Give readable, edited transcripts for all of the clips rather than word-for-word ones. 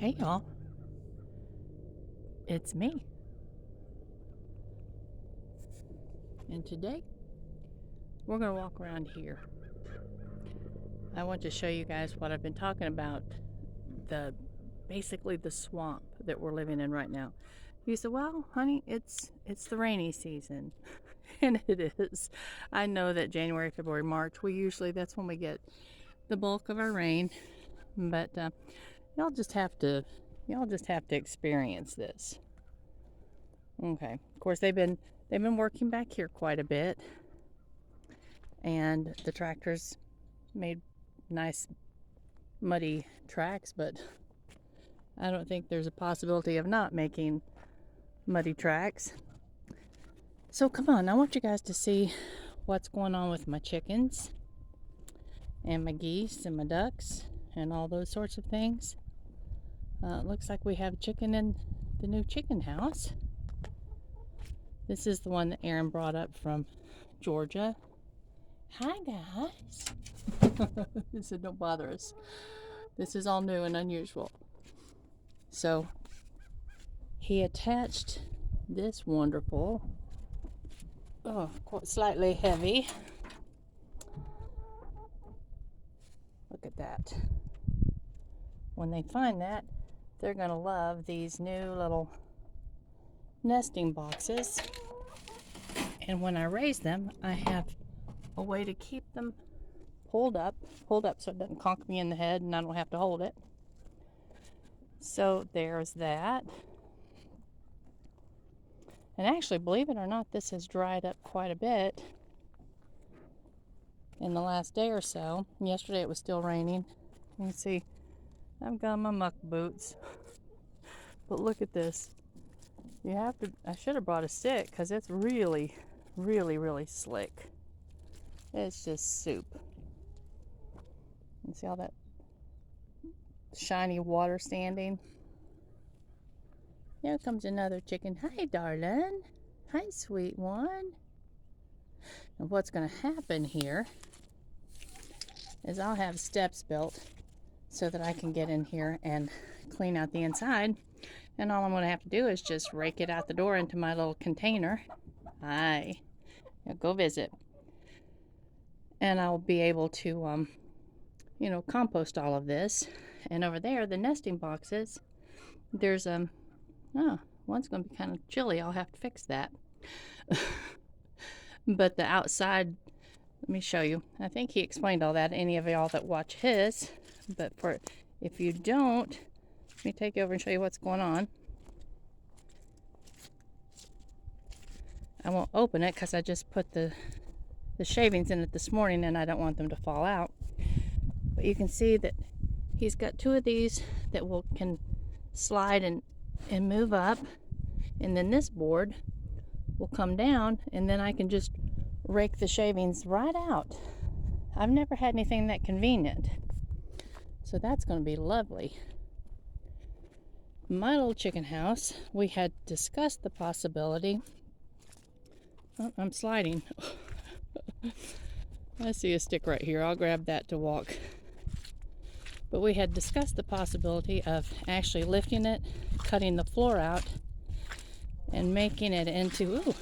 Hey y'all, it's me. And today we're going to walk around here. I want to show you guys what I've been talking about, basically the swamp that we're living in right now. You said, "Well, honey, it's the rainy season." And it is. I know that January, February, March, that's when we get the bulk of our rain, but y'all just have to experience this. Okay. Of course, they've been working back here quite a bit, and the tractors made nice muddy tracks, but I don't think there's a possibility of not making muddy tracks. So come on, I want you guys to see what's going on with my chickens and my geese and my ducks and all those sorts of things. It looks like we have chicken in the new chicken house. This is the one that Aaron brought up from Georgia. Hi guys. He said, "Don't bother us. This is all new and unusual." So he attached this wonderful, quite slightly heavy. Look at that. When they find that, they're going to love these new little nesting boxes. And when I raise them, I have a way to keep them pulled up so it doesn't conk me in the head and I don't have to hold it. So there's that. And actually, believe it or not, this has dried up quite a bit in the last day or so. Yesterday it was still raining. You can see I've got my muck boots. But look at this. I should have brought a stick because it's really, really, really slick. It's just soup. You see all that shiny water standing? Here comes another chicken. Hi, darling. Hi, sweet one. And what's going to happen here is I'll have steps built so that I can get in here and clean out the inside. And all I'm going to have to do is just rake it out the door into my little container. Hi. Now go visit. And I'll be able to, compost all of this. And over there, the nesting boxes, there's, one's going to be kind of chilly. I'll have to fix that. But the outside, let me show you. I think he explained all that to any of y'all that watch his. But if you don't, let me take you over and show you what's going on. I won't open it because I just put the shavings in it this morning and I don't want them to fall out. But you can see that he's got two of these that can slide and move up. And then this board will come down and then I can just rake the shavings right out. I've never had anything that convenient. So that's going to be lovely. My little chicken house, we had discussed the possibility. Oh, I'm sliding. I see a stick right here. I'll grab that to walk. But we had discussed the possibility of actually lifting it, cutting the floor out, and making it into,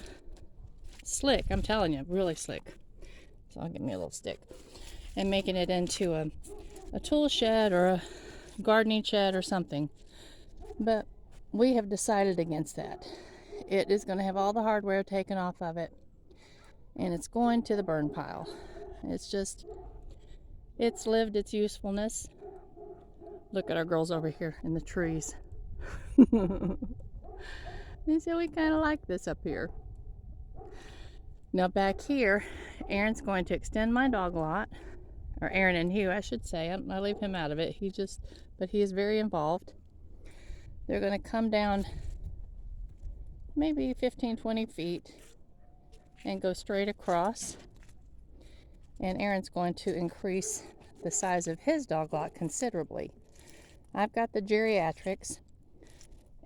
slick. I'm telling you, really slick. So I'll give me a little stick. And making it into a tool shed or a gardening shed or something. But we have decided against that. It is going to have all the hardware taken off of it. And it's going to the burn pile. It's lived its usefulness. Look at our girls over here in the trees. They say we kind of like this up here. Now back here, Aaron's going to extend my dog lot. Or Aaron and Hugh, I should say. I leave him out of it. But he is very involved. They're going to come down maybe 15, 20 feet and go straight across. And Aaron's going to increase the size of his dog lot considerably. I've got the geriatrics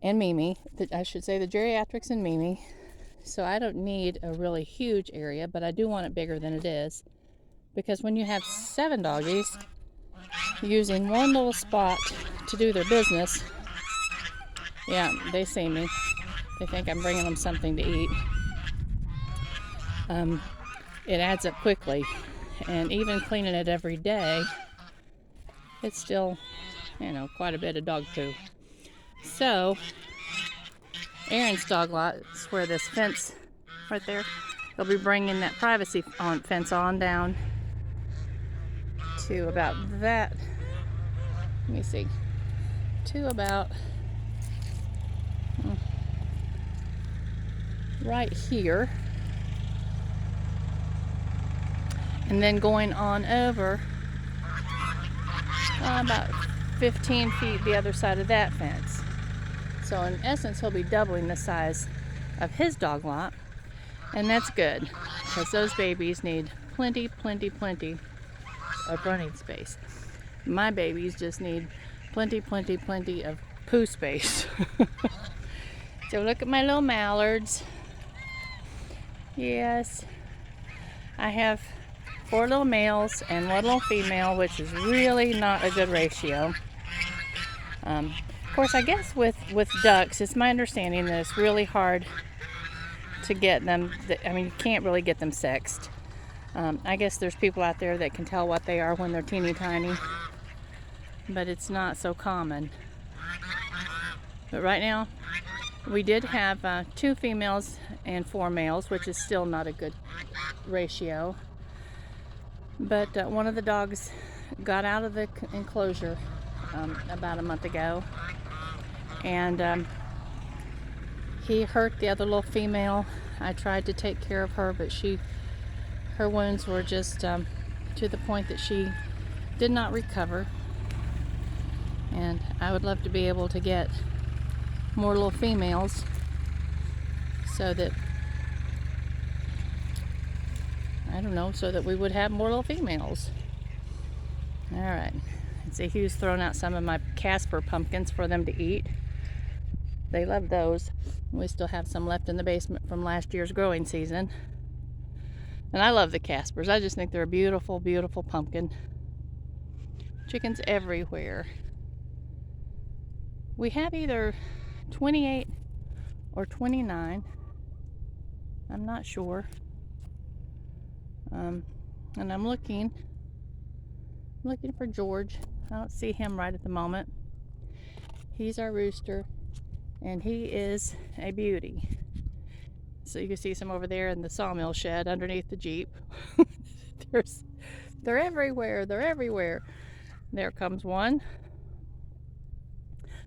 and Mimi. I should say the geriatrics and Mimi. So I don't need a really huge area, but I do want it bigger than it is. Because when you have 7 doggies using one little spot to do their business, Yeah, they see me. They think I'm bringing them something to eat. It adds up quickly, and even cleaning it every day, it's still, quite a bit of dog poo. So, Aaron's dog lot is where this fence right there, they'll be bringing that privacy fence on down to about that, let me see, to about right here, and then going on over about 15 feet the other side of that fence. So in essence, he'll be doubling the size of his dog lot, and that's good because those babies need plenty of running space. My babies just need plenty of poo space. So look at my little mallards. Yes, I have 4 little males and 1 little female, which is really not a good ratio. Of course, I guess with ducks, it's my understanding that it's really hard to get them. I mean, you can't really get them sexed. I guess there's people out there that can tell what they are when they're teeny tiny, but it's not so common. But right now, we did have 2 females and 4 males, which is still not a good ratio. But one of the dogs got out of the enclosure about a month ago, and he hurt the other little female. I tried to take care of her, but her wounds were just to the point that she did not recover. And I would love to be able to get more little females so that, I don't know, so that we would have more little females. All right. See, Hugh's thrown out some of my Casper pumpkins for them to eat. They love those. We still have some left in the basement from last year's growing season. And I love the Caspers. I just think they're a beautiful pumpkin. Chickens everywhere. We have either 28 or 29. I'm not sure. And I'm looking for George. I don't see him right at the moment. He's our rooster, and he is a beauty. So you can see some over there in the sawmill shed underneath the Jeep. They're everywhere. There comes one.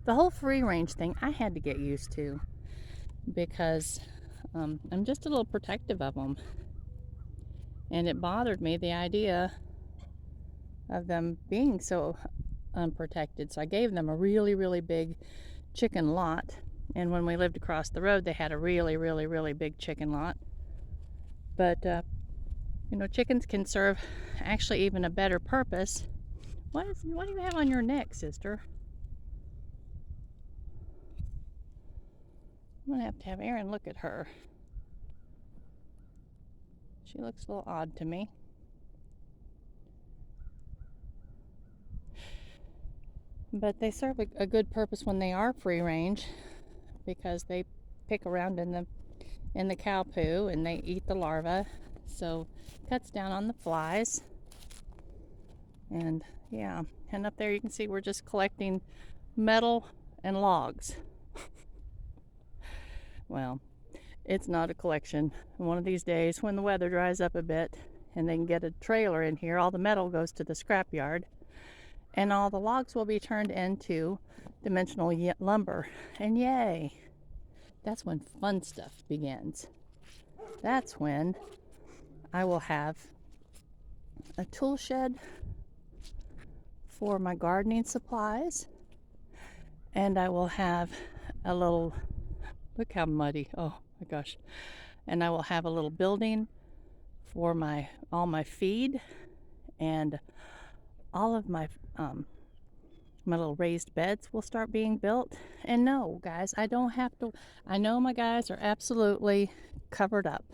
The whole free range thing I had to get used to because I'm just a little protective of them. And it bothered me, the idea of them being so unprotected. So I gave them a really big chicken lot. And when we lived across the road, they had a really big chicken lot. But, chickens can serve actually even a better purpose. What do you have on your neck, sister? I'm going to have Aaron look at her. She looks a little odd to me. But they serve a good purpose when they are free range, because they pick around in the cow poo and they eat the larvae, so cuts down on the flies. And yeah, and up there you can see we're just collecting metal and logs. Well, it's not a collection. One of these days when the weather dries up a bit and they can get a trailer in here, all the metal goes to the scrapyard and all the logs will be turned into dimensional lumber. And yay, that's when fun stuff begins. That's when I will have a tool shed for my gardening supplies, and I will have a little, look how muddy, oh my gosh, and I will have a little building for all my feed, and all of my little raised beds will start being built. And no, guys, I don't have to. I know my guys are absolutely covered up.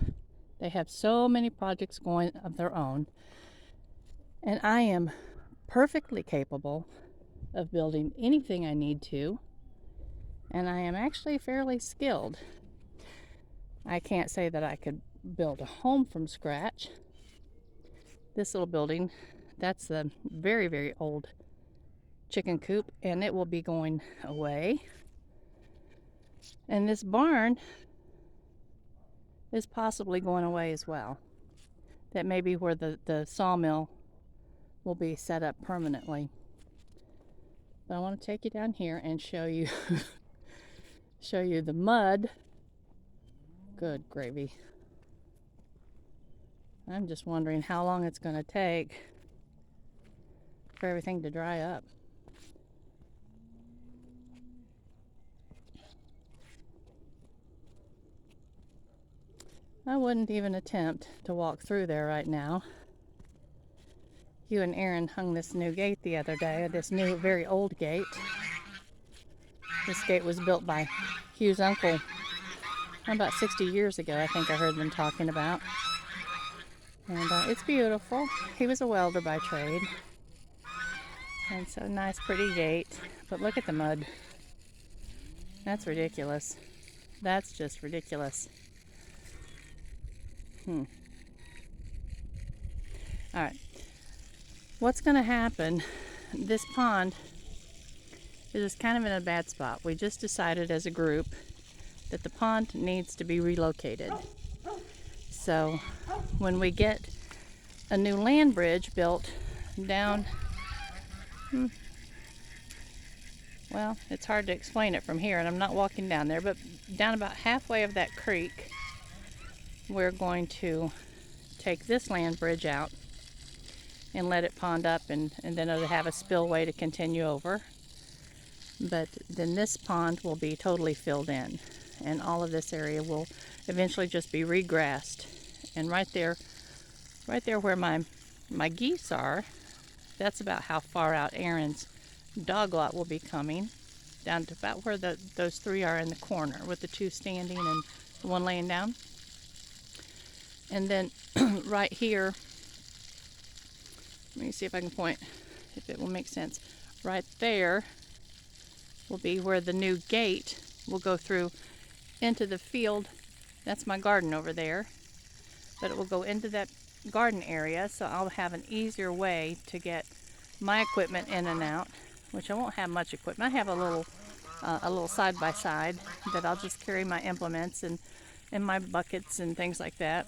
They have so many projects going of their own, and I am perfectly capable of building anything I need to and I am actually fairly skilled. I can't say that I could build a home from scratch. This little building, that's the very, very old chicken coop, and it will be going away. And this barn is possibly going away as well. That may be where the sawmill will be set up permanently. But I want to take you down here and show you show you the mud. Good gravy. I'm just wondering how long it's going to take for everything to dry up. I wouldn't even attempt to walk through there right now. Hugh and Aaron hung this new gate the other day, this new, very old gate. This gate was built by Hugh's uncle about 60 years ago, I think I heard them talking about. And it's beautiful. He was a welder by trade. And so nice, pretty gate. But look at the mud. That's ridiculous. That's just ridiculous. All right. What's going to happen? This pond is kind of in a bad spot. We just decided as a group that the pond needs to be relocated. So when we get a new land bridge built down, well, it's hard to explain it from here, and I'm not walking down there, but down about halfway of that creek, we're going to take this land bridge out and let it pond up, and then it'll have a spillway to continue over. But then this pond will be totally filled in, and all of this area will eventually just be regrassed. And right there where my geese are, that's about how far out Aaron's dog lot will be coming, down to about where those three are in the corner, with the two standing and the one laying down. And then right here, let me see if I can point, if it will make sense. Right there will be where the new gate will go through into the field. That's my garden over there. But it will go into that garden area, so I'll have an easier way to get my equipment in and out, which I won't have much equipment. I have a little side-by-side that I'll just carry my implements and my buckets and things like that.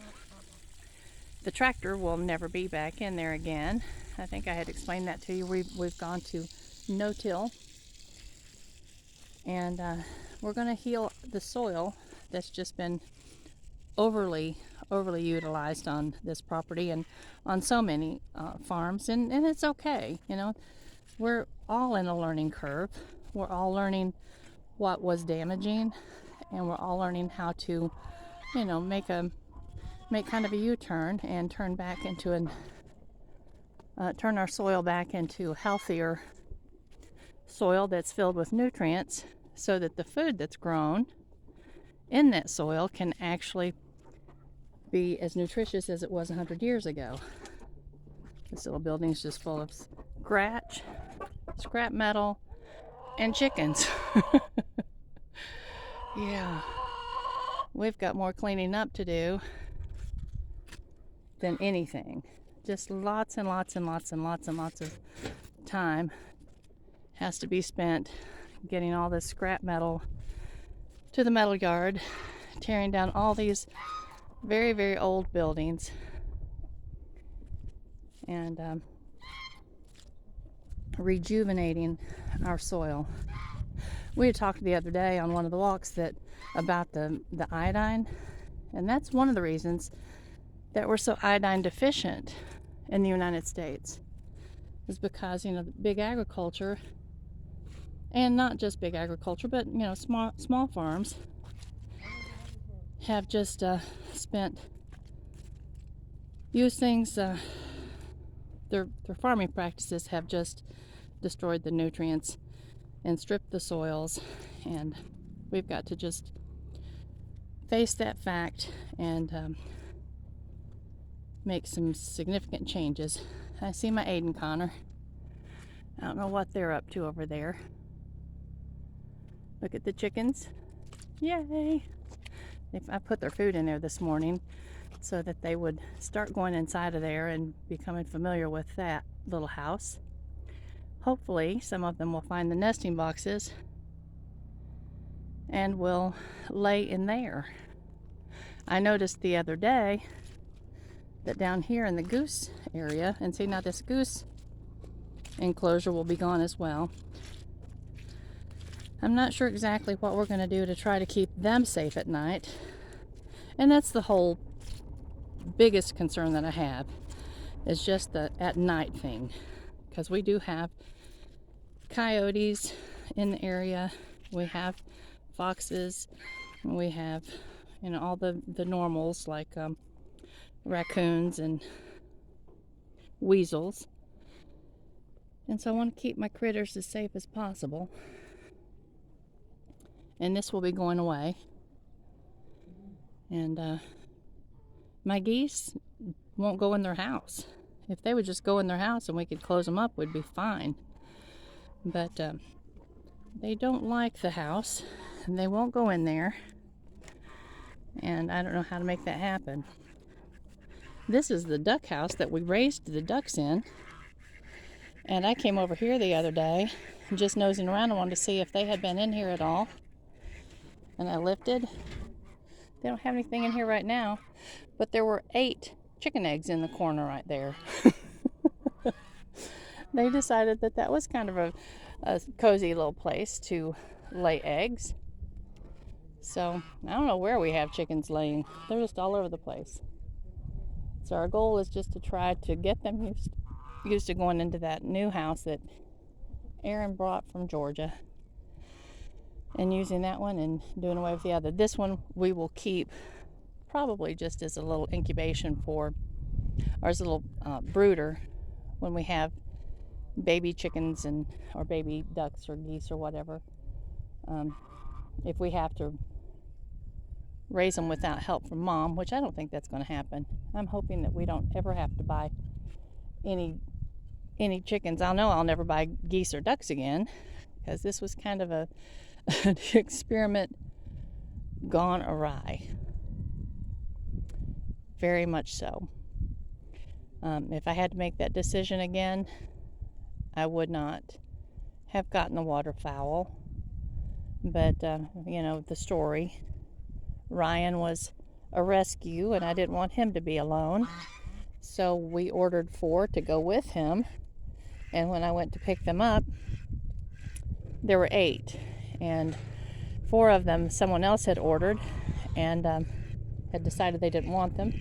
The tractor will never be back in there again. I think I had explained that to you. We've gone to no-till, and we're going to heal the soil that's just been overly utilized on this property and on so many farms, and it's okay. You know, we're all in a learning curve. We're all learning what was damaging, and we're all learning how to, you know, make kind of a U-turn and turn back into turn our soil back into healthier soil that's filled with nutrients, so that the food that's grown in that soil can actually be as nutritious as it was 100 years ago. This little building is just full of scrap metal, and chickens. Yeah, we've got more cleaning up to do than anything. Just lots and lots and lots and lots and lots of time has to be spent getting all this scrap metal to the metal yard, tearing down all these very, very old buildings, and rejuvenating our soil. We had talked the other day on one of the walks about the iodine, and that's one of the reasons that we're so iodine deficient in the United States, is because, you know, big agriculture, and not just big agriculture, but, you know, small farms have just used things, their farming practices have just destroyed the nutrients and stripped the soils, and we've got to just face that fact and make some significant changes. I see my Aiden, Connor. I don't know what they're up to over there. Look at the chickens. Yay! I put their food in there this morning so that they would start going inside of there and becoming familiar with that little house. Hopefully, some of them will find the nesting boxes and will lay in there. I noticed the other day that down here in the goose area, and see, now this goose enclosure will be gone as well. I'm not sure exactly what we're going to do to try to keep them safe at night. And that's the whole biggest concern that I have, is just the at night thing. Because we do have coyotes in the area. We have foxes. We have, all the normals like raccoons and weasels. And so I want to keep my critters as safe as possible. And this will be going away. And my geese won't go in their house. If they would just go in their house and we could close them up, we'd be fine. But they don't like the house, and they won't go in there. And I don't know how to make that happen. This is the duck house that we raised the ducks in. And I came over here the other day, just nosing around. I wanted to see if they had been in here at all. And I lifted. They don't have anything in here right now, but there were 8 chicken eggs in the corner right there. They decided that that was kind of a cozy little place to lay eggs. So I don't know where we have chickens laying. They're just all over the place. So our goal is just to try to get them used to going into that new house that Aaron brought from Georgia, and using that one and doing away with the other. This one we will keep probably just as a little incubation for, or as a little brooder when we have baby chickens or baby ducks or geese or whatever. If we have to raise them without help from mom, which I don't think that's going to happen. I'm hoping that we don't ever have to buy any chickens. I'll know I'll never buy geese or ducks again, because this was kind of an experiment gone awry. Very much so. If I had to make that decision again, I would not have gotten a waterfowl. But, the story. Ryan was a rescue, and I didn't want him to be alone. So we ordered 4 to go with him. And when I went to pick them up, there were 8. And 4 of them someone else had ordered and had decided they didn't want them.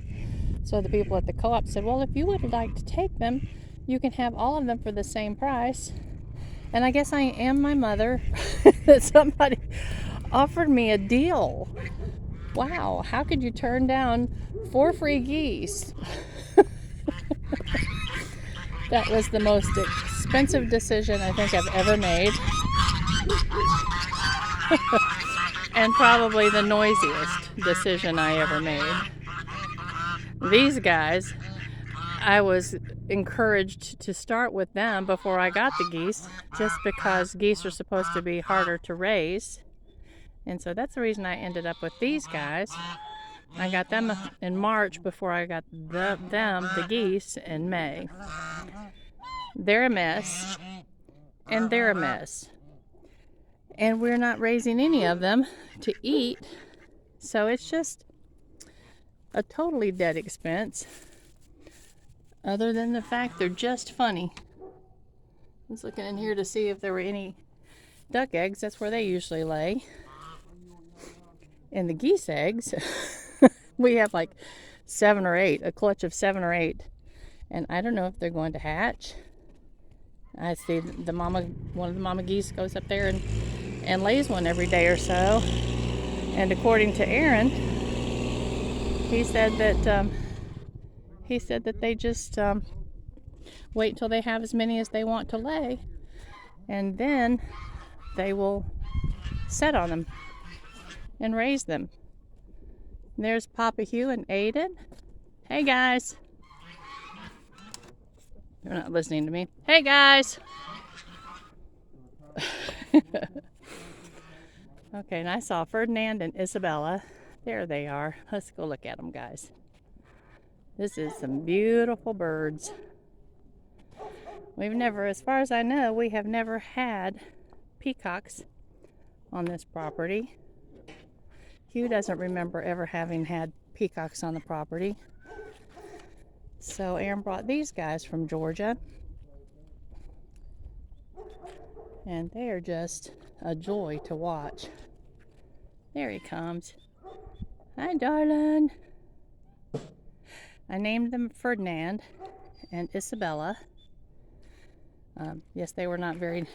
So the people at the co-op said, well, if you would like to take them, you can have all of them for the same price. And I guess I am my mother that somebody offered me a deal. Wow, how could you turn down 4 free geese? That was the most expensive decision I think I've ever made. And probably the noisiest decision I ever made. These guys, I was encouraged to start with them before I got the geese, just because geese are supposed to be harder to raise. And so that's the reason I ended up with these guys. I got them in March before I got the geese, in May. They're a mess, and they're a mess. And we're not raising any of them to eat, so it's just a totally dead expense, other than the fact they're just funny. I was looking in here to see if there were any duck eggs. That's where they usually lay. And the geese eggs, we have like 7 or 8, a clutch of 7 or 8. And I don't know if they're going to hatch. I see one of the mama geese goes up there and lays one every day or so. And according to Aaron, he said that they just wait until they have as many as they want to lay, and then they will set on them and raise them. And there's Papa Hugh and Aiden. Hey guys. They're not listening to me. Hey guys. Okay, and I saw Ferdinand and Isabella. There they are. Let's go look at them, guys. This is some beautiful birds. We've never, as far as I know, we have never had peacocks on this property. Hugh doesn't remember ever having had peacocks on the property. So Aaron brought these guys from Georgia. And they are just a joy to watch. There he comes. Hi, darling. I named them Ferdinand and Isabella. Yes, they were not very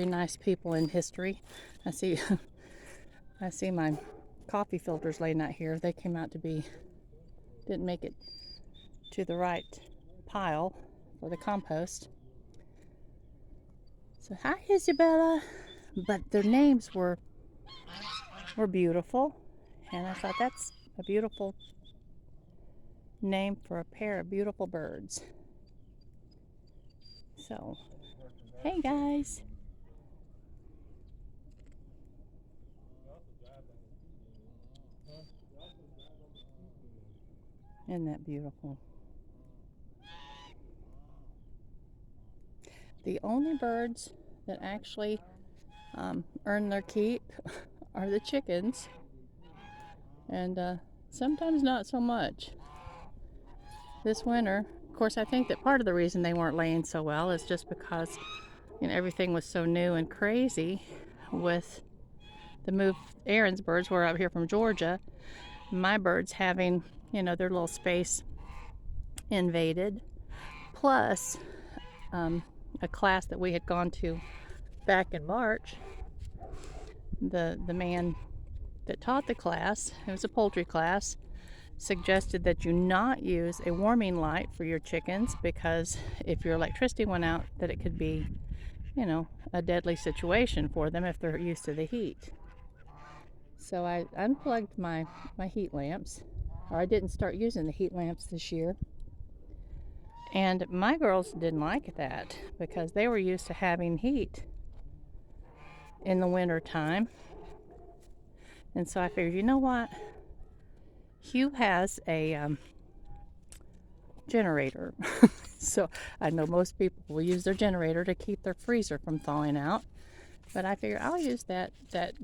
nice people in history. I see my coffee filters laying out here. They came out to be, didn't make it to the right pile for the compost. So hi, Isabella. But their names were beautiful, and I thought that's a beautiful name for a pair of beautiful birds. So, hey guys. Isn't that beautiful? The only birds that actually earn their keep are the chickens, and sometimes not so much. This winter, of course, I think that part of the reason they weren't laying so well is just because, you know, everything was so new and crazy with the move. Aaron's birds were up here from Georgia. My birds having, you know, their little space invaded, plus a class that we had gone to back in March. The man that taught the class, it was a poultry class, suggested that you not use a warming light for your chickens, because if your electricity went out, that it could be, you know, a deadly situation for them if they're used to the heat. So I unplugged my heat lamps, or I didn't start using the heat lamps this year. And my girls didn't like that because they were used to having heat in the winter time. And so I figured, you know what? Hugh has a generator. So I know most people will use their generator to keep their freezer from thawing out. But I figured I'll use that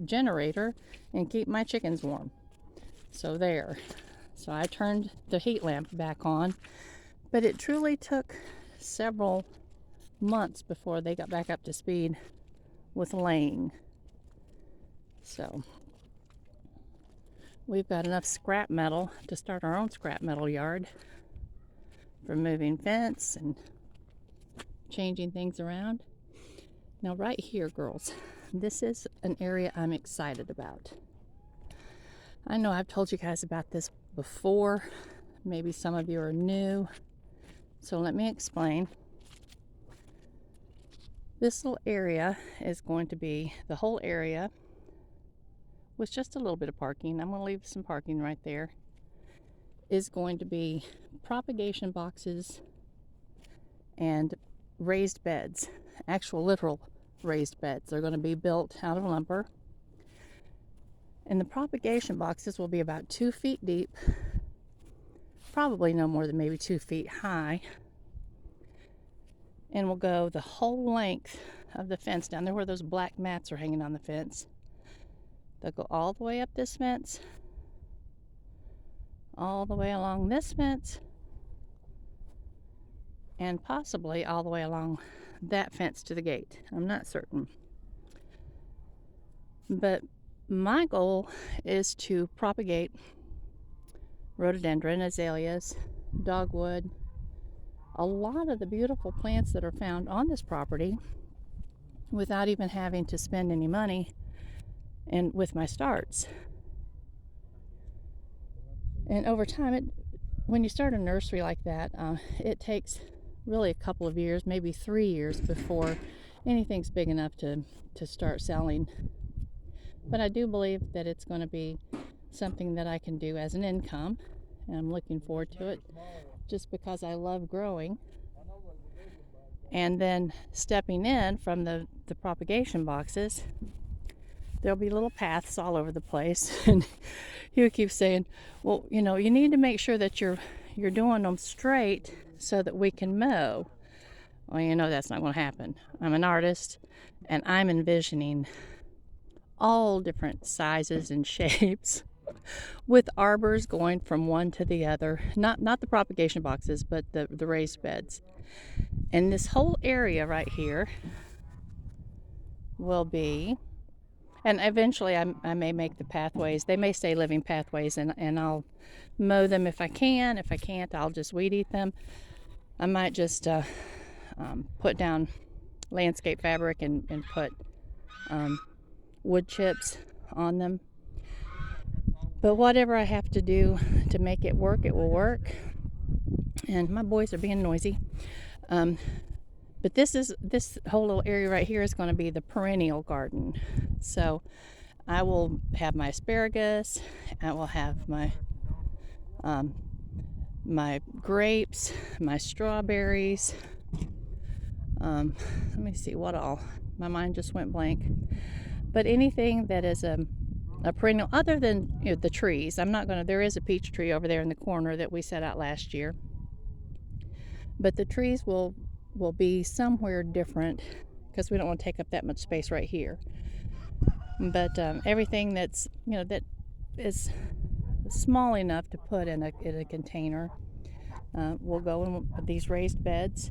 generator and keep my chickens warm. So there. So I turned the heat lamp back on. But it truly took several months before they got back up to speed with laying. So we've got enough scrap metal to start our own scrap metal yard for moving fence and changing things around. Now right here, girls, this is an area I'm excited about. I know I've told you guys about this before. Maybe some of you are new. So let me explain. This little area is going to be, the whole area with just a little bit of parking, I'm going to leave some parking right there, is going to be propagation boxes and raised beds, actual literal raised beds. They're going to be built out of lumber. And the propagation boxes will be about 2 feet deep, probably no more than maybe 2 feet high, and will go the whole length of the fence down there where those black mats are hanging on the fence. They'll go all the way up this fence, all the way along this fence, and possibly all the way along that fence to the gate. I'm not certain. But my goal is to propagate rhododendron, azaleas, dogwood, a lot of the beautiful plants that are found on this property without even having to spend any money and with my starts. And over time, when you start a nursery like that, it takes really a couple of years, maybe 3 years before anything's big enough to start selling. But I do believe that it's going to be something that I can do as an income, and I'm looking forward to it just because I love growing. And then stepping in from the propagation boxes, there'll be little paths all over the place. And he would keep saying, well, you know, you need to make sure that you're doing them straight so that we can mow. Well, you know, that's not going to happen. I'm an artist, and I'm envisioning all different sizes and shapes with arbors going from one to the other. Not the propagation boxes, but the raised beds. And this whole area right here will be, and eventually I may make the pathways. They may stay living pathways, and I'll mow them if I can. If I can't, I'll just weed eat them. I might just put down landscape fabric and put wood chips on them. But whatever I have to do to make it work, it will work. And my boys are being noisy. But this whole little area right here is going to be the perennial garden. So I will have my asparagus. I will have my my grapes, my strawberries. Let me see what all. My mind just went blank. But anything that is a perennial, other than, you know, the trees. I'm not going to. There is a peach tree over there in the corner that we set out last year. But the trees will be somewhere different because we don't want to take up that much space right here. But everything that's, you know, that is small enough to put in a container will go in these raised beds.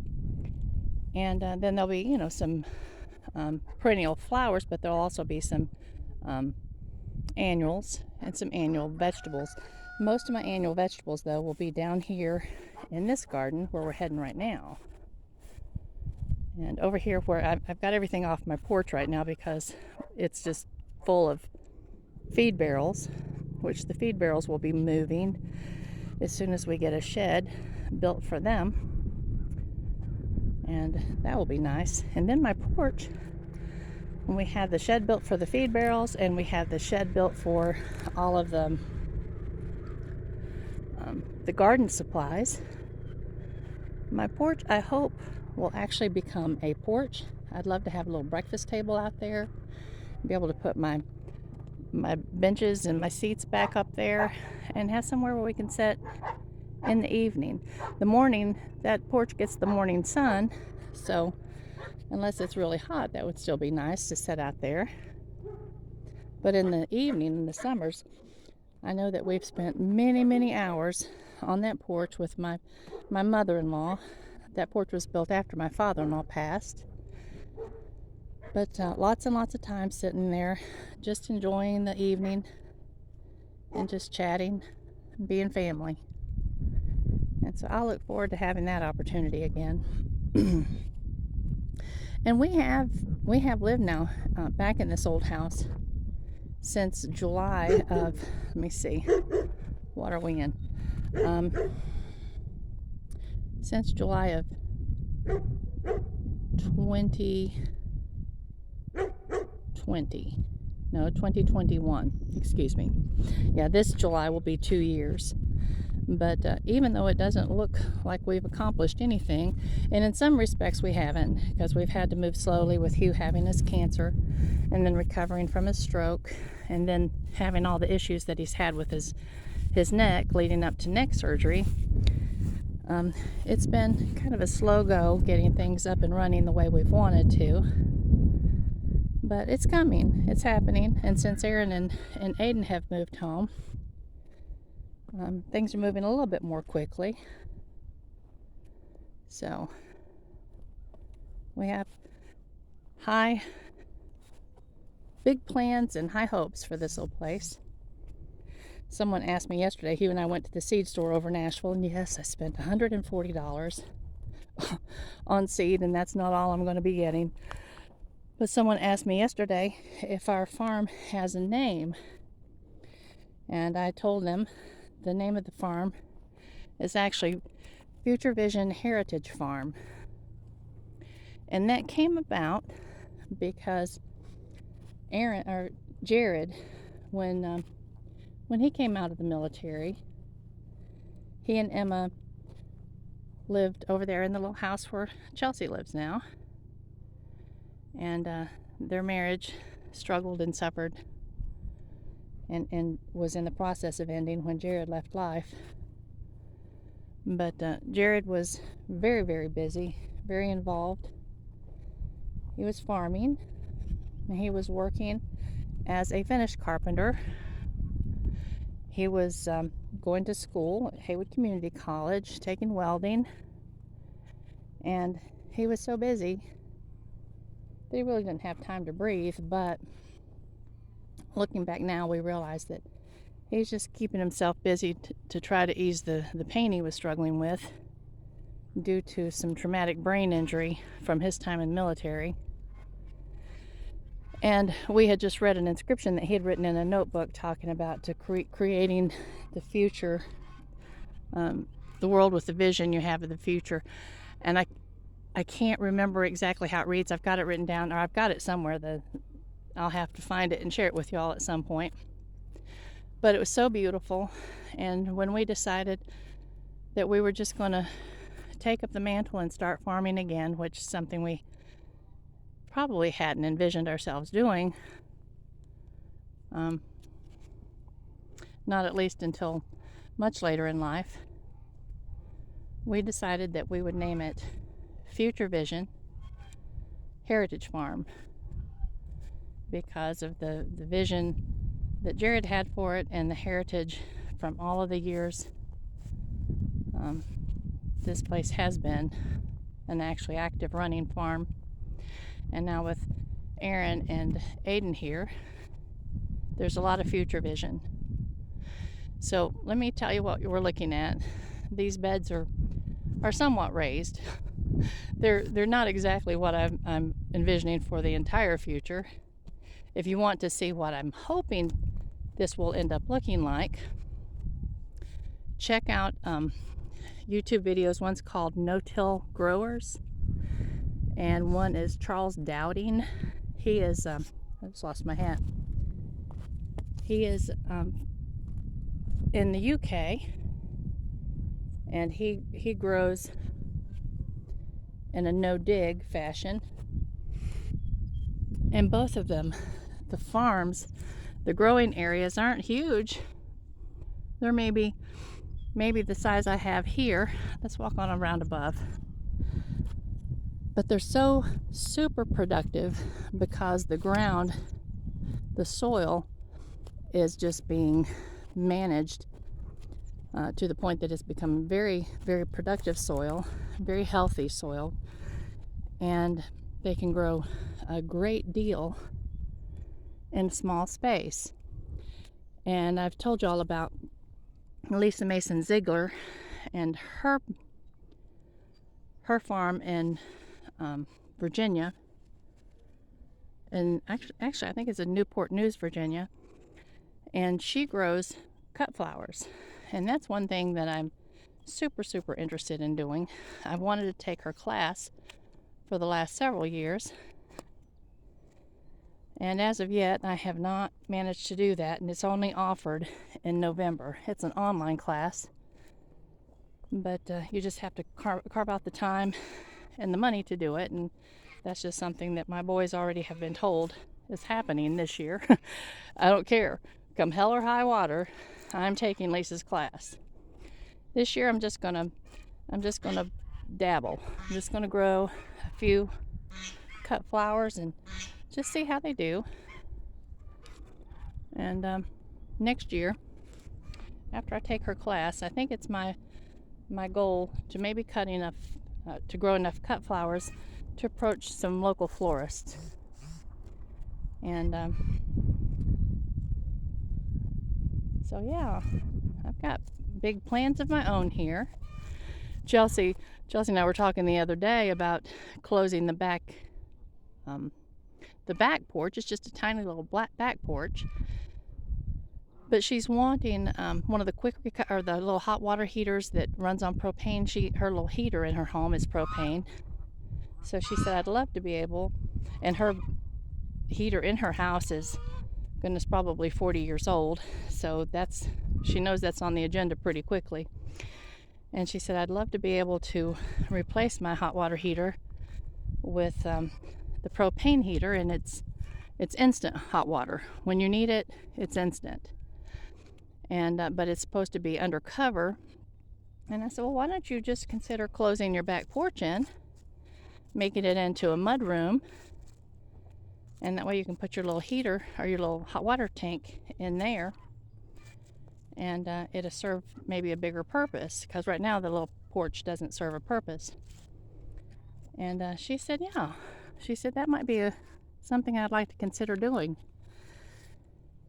And then there'll be, you know, some perennial flowers, but there'll also be some annuals and some annual vegetables. Most of my annual vegetables, though, will be down here in this garden where we're heading right now. And over here where I've got everything off my porch right now because it's just full of feed barrels, which the feed barrels will be moving as soon as we get a shed built for them. And that will be nice. And then my porch, when we have the shed built for the feed barrels and we have the shed built for all of the garden supplies, my porch, I hope, will actually become a porch. I'd love to have a little breakfast table out there, be able to put my benches and my seats back up there, and have somewhere where we can sit in the evening. The morning, that porch gets the morning sun, so unless it's really hot, that would still be nice to sit out there. But in the evening, in the summers, I know that we've spent many hours on that porch with my mother-in-law. That porch was built after my father-in-law passed. But lots and lots of time sitting there, just enjoying the evening and just chatting, being family. And so I look forward to having that opportunity again. And we have lived now back in this old house since July of, let me see, what are we in? Since July of 2021, excuse me. Yeah, this July will be 2 years. But even though it doesn't look like we've accomplished anything, and in some respects we haven't, because we've had to move slowly with Hugh having his cancer and then recovering from his stroke and then having all the issues that he's had with his neck leading up to neck surgery. It's been kind of a slow go getting things up and running the way we've wanted to. But it's coming. It's happening. And since Aaron and Aiden have moved home, things are moving a little bit more quickly. So we have big plans and high hopes for this old place. Someone asked me yesterday, Hugh and I went to the seed store over Nashville, and yes, I spent $140 on seed, and that's not all I'm going to be getting. But someone asked me yesterday if our farm has a name, and I told them the name of the farm is actually Future Vision Heritage Farm. And that came about because Jared, when he came out of the military, he and Emma lived over there in the little house where Chelsea lives now. And their marriage struggled and suffered and was in the process of ending when Jared left life. But Jared was very, very busy, very involved. He was farming, and he was working as a finish carpenter. He was going to school at Haywood Community College, taking welding, and he was so busy that he really didn't have time to breathe. But looking back now, we realize that he's just keeping himself busy to try to ease the pain he was struggling with due to some traumatic brain injury from his time in the military. And we had just read an inscription that he had written in a notebook talking about creating the future, the world with the vision you have of the future. And I can't remember exactly how it reads. I've got it written down, or I've got it somewhere. I'll have to find it and share it with you all at some point. But it was so beautiful. And when we decided that we were just going to take up the mantle and start farming again, which is something we probably hadn't envisioned ourselves doing, not at least until much later in life, we decided that we would name it Future Vision Heritage Farm, because of the vision that Jared had for it and the heritage from all of the years this place has been an actually active running farm. And now with Aaron and Aiden here, there's a lot of future vision. So let me tell you what we're looking at. These beds are somewhat raised. They're not exactly what I'm envisioning for the entire future. If you want to see what I'm hoping this will end up looking like, check out YouTube videos. One's called No-Till Growers, and one is Charles Dowding. He is, I just lost my hat. He is in the UK, and he grows in a no-dig fashion. And both of them, the farms, the growing areas aren't huge. They're maybe the size I have here. Let's walk on around above. But they're so super productive because the ground, the soil, is just being managed to the point that it's become very, very productive soil, very healthy soil, and they can grow a great deal in small space. And I've told you all about Lisa Mason Ziegler and her farm in Virginia, and actually I think it's in Newport News, Virginia, and she grows cut flowers, and that's one thing that I'm super interested in doing. I wanted to take her class for the last several years, and as of yet I have not managed to do that, and it's only offered in November. It's an online class, but you just have to carve out the time and the money to do it, and that's just something that my boys already have been told is happening this year. I don't care. Come hell or high water, I'm taking Lisa's class. This year I'm just gonna dabble. I'm just gonna grow a few cut flowers and just see how they do. And next year, after I take her class, I think it's my goal to maybe to grow enough cut flowers to approach some local florists. And so yeah, I've got big plans of my own here. Chelsea and I were talking the other day about closing the back porch. It's just a tiny little back porch, but she's wanting one of the the little hot water heaters that runs on propane. Her little heater in her home is propane, so she said I'd love to be able, and her heater in her house is, goodness, probably 40 years old, so she knows that's on the agenda pretty quickly. And she said I'd love to be able to replace my hot water heater with the propane heater, and it's it's instant hot water. When you need it, it's instant. And but it's supposed to be undercover. And I said, well, why don't you just consider closing your back porch in, making it into a mud room, and that way you can put your little heater or your little hot water tank in there, and it'll serve maybe a bigger purpose, because right now the little porch doesn't serve a purpose. And she said, yeah. She said that might be something I'd like to consider doing.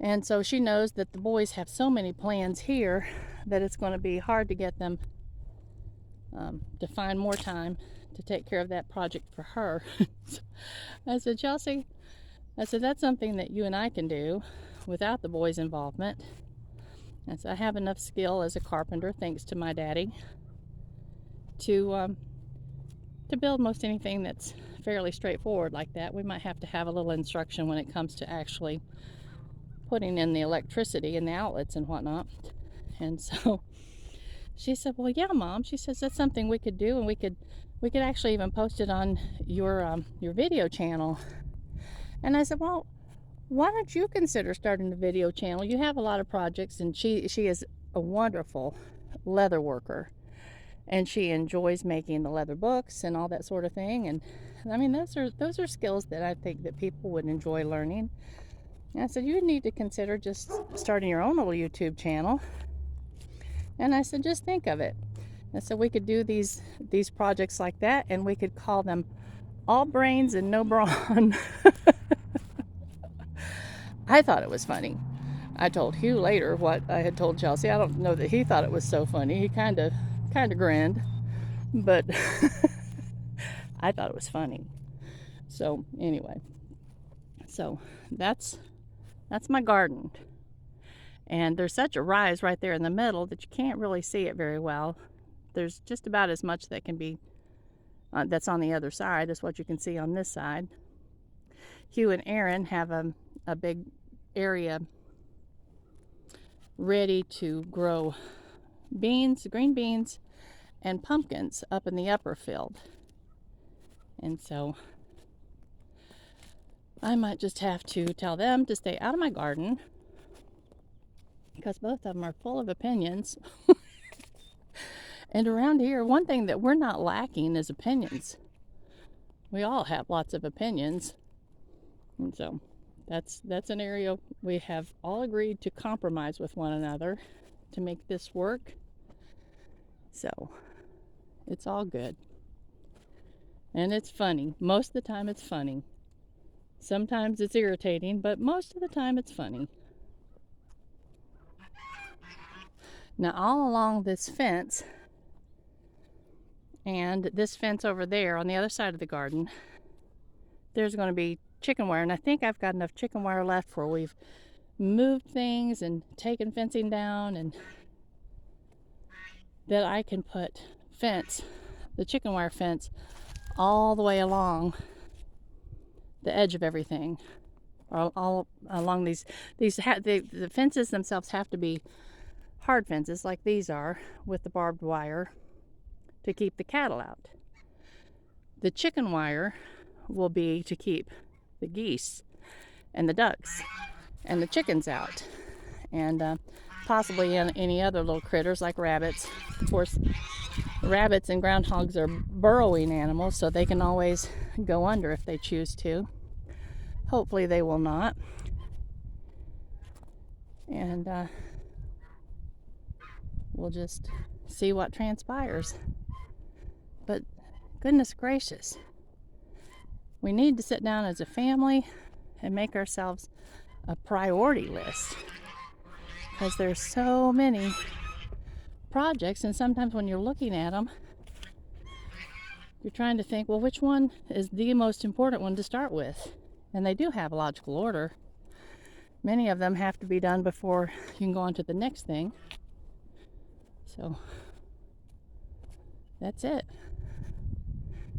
And so she knows that the boys have so many plans here that it's going to be hard to get them to find more time to take care of that project for her. So I said, Chelsea, I said, that's something that you and I can do without the boys' involvement. I said, I have enough skill as a carpenter, thanks to my daddy, to build most anything that's fairly straightforward like that. We might have to have a little instruction when it comes to actually putting in the electricity and the outlets and whatnot. And so she said, well, yeah, Mom. She says that's something we could do, and we could actually even post it on your video channel. And I said, well, why don't you consider starting a video channel? You have a lot of projects, and she is a wonderful leather worker, and she enjoys making the leather books and all that sort of thing. And I mean, those are skills that I think that people would enjoy learning. And I said, you need to consider just starting your own little YouTube channel. And I said, just think of it. And so we could do these projects like that, and we could call them All Brains and No Brawn. I thought it was funny. I told Hugh later what I had told Chelsea. I don't know that he thought it was so funny. He kind of grinned, but I thought it was funny. So anyway, so that's my garden. And there's such a rise right there in the middle that you can't really see it very well. There's just about as much that can be that's on the other side as what you can see on this side. Hugh and Aaron have a big area ready to grow beans, green beans, and pumpkins up in the upper field. And so I might just have to tell them to stay out of my garden, because both of them are full of opinions. And around here, one thing that we're not lacking is opinions. We all have lots of opinions. And so that's an area we have all agreed to compromise with one another to make this work. So it's all good. And it's funny. Most of the time it's funny. Sometimes it's irritating, but most of the time it's funny. Now, all along this fence and this fence over there on the other side of the garden, there's going to be chicken wire. And I think I've got enough chicken wire left where we've moved things and taken fencing down, and that I can put the chicken wire fence, all the way along the edge of everything. All along the fences themselves have to be hard fences like these are, with the barbed wire to keep the cattle out. The chicken wire will be to keep the geese and the ducks and the chickens out, and possibly any other little critters like rabbits. Of course, rabbits and groundhogs are burrowing animals, so they can always go under if they choose to. Hopefully they will not. And we'll just see what transpires. But goodness gracious, we need to sit down as a family and make ourselves a priority list, because there's so many projects, and sometimes when you're looking at them, you're trying to think, well, which one is the most important one to start with? And they do have a logical order. Many of them have to be done before you can go on to the next thing. So that's it.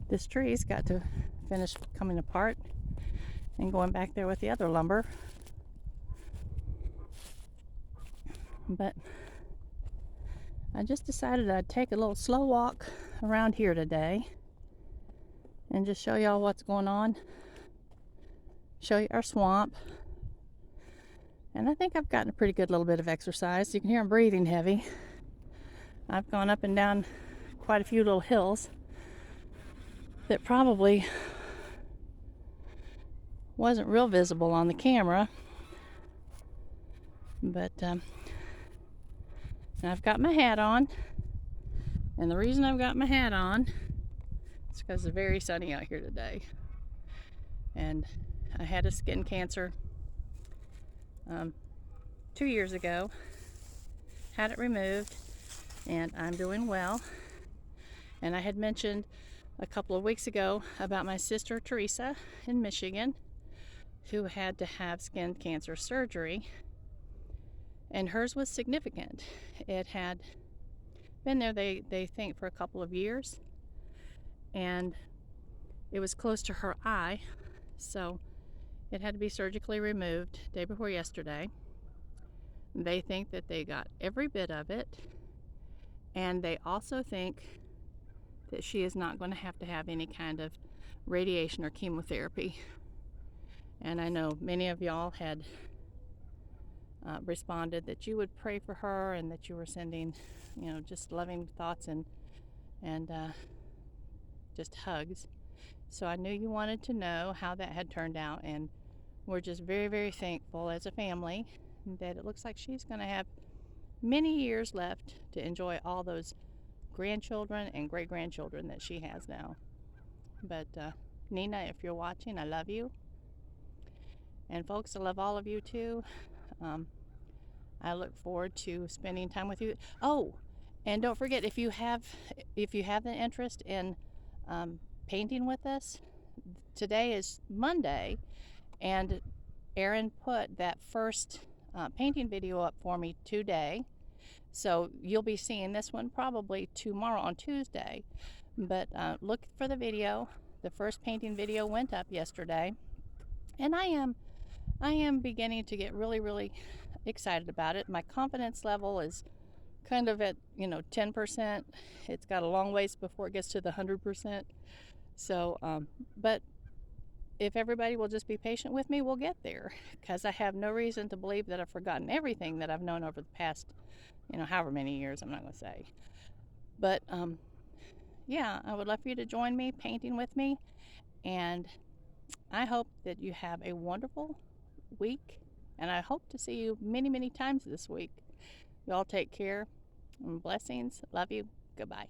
This tree's got to finish coming apart and going back there with the other lumber. But I just decided I'd take a little slow walk around here today and just show y'all what's going on. show you our swamp. And I think I've gotten a pretty good little bit of exercise. You can hear I'm breathing heavy. I've gone up and down quite a few little hills that probably wasn't real visible on the camera. But I've got my hat on. And the reason I've got my hat on is because it's very sunny out here today. And I had a skin cancer 2 years ago. Had it removed, and I'm doing well. And I had mentioned a couple of weeks ago about my sister Teresa in Michigan, who had to have skin cancer surgery, and hers was significant. It had been there, they think, for a couple of years, and it was close to her eye, so it had to be surgically removed day before yesterday. They think that they got every bit of it, and they also think that she is not going to have any kind of radiation or chemotherapy. And I know many of y'all had responded that you would pray for her and that you were sending, just loving thoughts and just hugs. So I knew you wanted to know how that had turned out, and we're just very, very thankful as a family that it looks like she's going to have many years left to enjoy all those grandchildren and great-grandchildren that she has now. But Nina, if you're watching, I love you. And folks, I love all of you too. I look forward to spending time with you. Oh, and don't forget, if you have an interest in painting with us, today is Monday, and Erin put that first painting video up for me today. So you'll be seeing this one probably tomorrow on Tuesday. But look for the video. The first painting video went up yesterday, and I am beginning to get really, really excited about it. My confidence level is kind of at 10%. It's got a long ways before it gets to the 100%. So, but if everybody will just be patient with me, we'll get there, because I have no reason to believe that I've forgotten everything that I've known over the past, however many years, I'm not going to say. But yeah, I would love for you to join me painting with me, and I hope that you have a wonderful week, and I hope to see you many, many times this week. Y'all take care, and blessings. Love you. Goodbye.